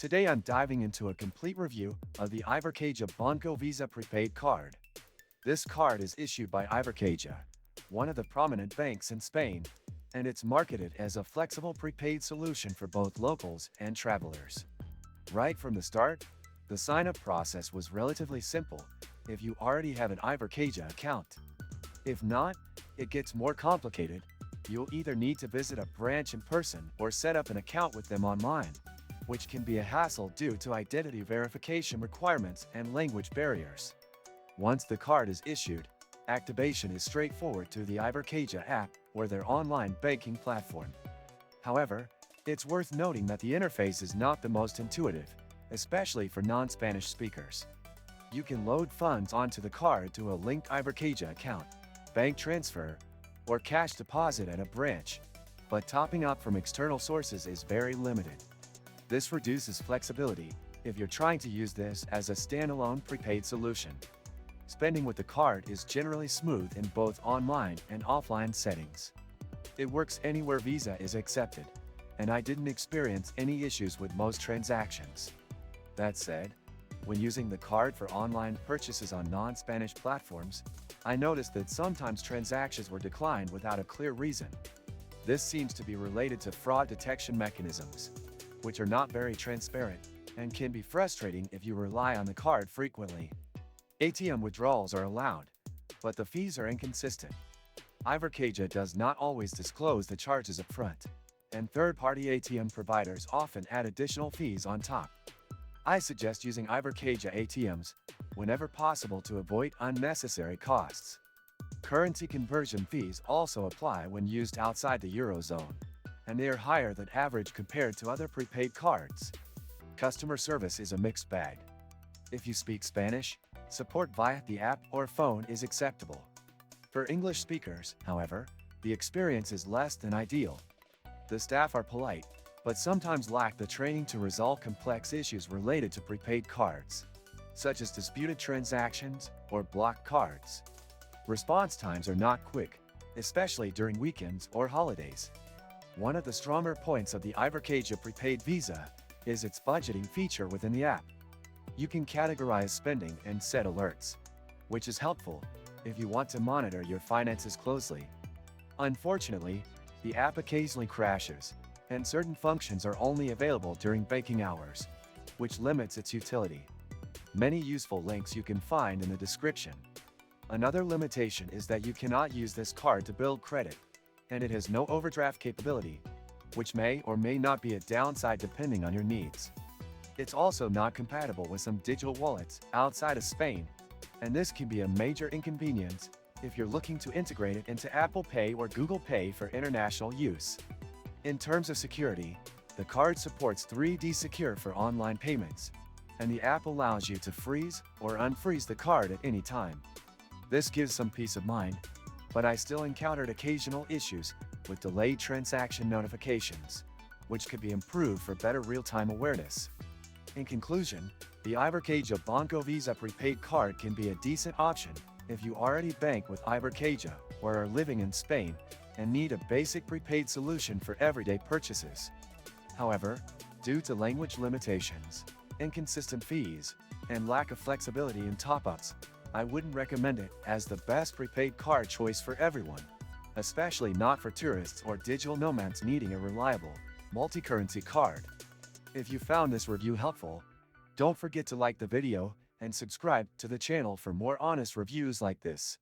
Today I'm diving into a complete review of the Ibercaja Banco Visa prepaid card. This card is issued by Ibercaja, one of the prominent banks in Spain, and it's marketed as a flexible prepaid solution for both locals and travelers. Right from the start, the sign-up process was relatively simple if you already have an Ibercaja account. If not, it gets more complicated. You'll either need to visit a branch in person or set up an account with them online, which can be a hassle due to identity verification requirements and language barriers. Once the card is issued, activation is straightforward through the Ibercaja app or their online banking platform. However, it's worth noting that the interface is not the most intuitive, especially for non-Spanish speakers. You can load funds onto the card to a linked Ibercaja account, bank transfer, or cash deposit at a branch, but topping up from external sources is very limited. This reduces flexibility if you're trying to use this as a standalone prepaid solution. Spending with the card is generally smooth in both online and offline settings. It works anywhere Visa is accepted, and I didn't experience any issues with most transactions. That said, when using the card for online purchases on non-Spanish platforms, I noticed that sometimes transactions were declined without a clear reason. This seems to be related to fraud detection mechanisms, which are not very transparent and can be frustrating if you rely on the card frequently. ATM withdrawals are allowed, but the fees are inconsistent. Ibercaja does not always disclose the charges up front, and third-party ATM providers often add additional fees on top. I suggest using Ibercaja ATMs whenever possible to avoid unnecessary costs. Currency conversion fees also apply when used outside the Eurozone, and they are higher than average compared to other prepaid cards. Customer service is a mixed bag. If you speak Spanish, support via the app or phone is acceptable. For English speakers, however, the experience is less than ideal. The staff are polite, but sometimes lack the training to resolve complex issues related to prepaid cards, such as disputed transactions or blocked cards. Response times are not quick, especially during weekends or holidays. One of the stronger points of the Ibercaja prepaid Visa is its budgeting feature within the app. You can categorize spending and set alerts, which is helpful if you want to monitor your finances closely. Unfortunately, the app occasionally crashes, and certain functions are only available during banking hours, which limits its utility. Many useful links you can find in the description. Another limitation is that you cannot use this card to build credit, and it has no overdraft capability, which may or may not be a downside depending on your needs. It's also not compatible with some digital wallets outside of Spain, and this can be a major inconvenience if you're looking to integrate it into Apple Pay or Google Pay for international use. In terms of security, the card supports 3D Secure for online payments, and the app allows you to freeze or unfreeze the card at any time. This gives some peace of mind, but I still encountered occasional issues with delayed transaction notifications, which could be improved for better real-time awareness. In conclusion, the Ibercaja Banco Visa prepaid card can be a decent option if you already bank with Ibercaja or are living in Spain and need a basic prepaid solution for everyday purchases. However, due to language limitations, inconsistent fees, and lack of flexibility in top-ups, I wouldn't recommend it as the best prepaid card choice for everyone, especially not for tourists or digital nomads needing a reliable, multi-currency card. If you found this review helpful, don't forget to like the video and subscribe to the channel for more honest reviews like this.